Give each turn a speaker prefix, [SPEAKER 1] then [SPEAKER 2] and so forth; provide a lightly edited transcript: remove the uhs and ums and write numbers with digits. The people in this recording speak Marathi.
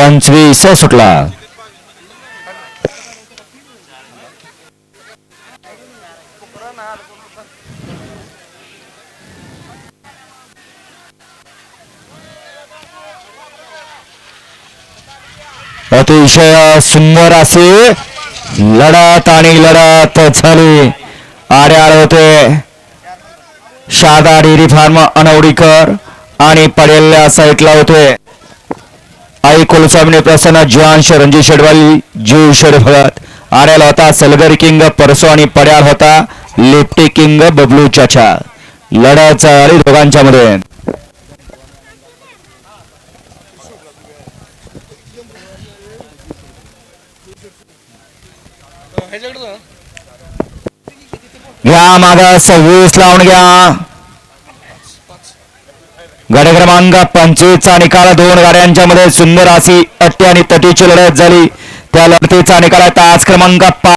[SPEAKER 1] 25 सुटला. अतिशय सुंदर असे लढत आणि लढत झाली. आड्याळ होते शारदा डेअरी फार्म अनवडीकर आणि पडेल्या साईडला होते आई कुलस्वामी प्रसन्न जीवांश रणजित शेडवाली जीव शेड भगत. आड्याला होता सलगरी किंग परसो आणि पड्याळ होता लिफ्टी किंग बबलू चाचा. लढत झाली दोघांच्या मध्ये. घ्या माग 26 लावून घ्या. गाडी क्रमांक 25 चा निकाल. दोन गाड्यांच्या मध्ये सुंदर अशी अट्टी आणि तटीची लढत झाली. त्या लढतीचा निकाल तास क्रमांक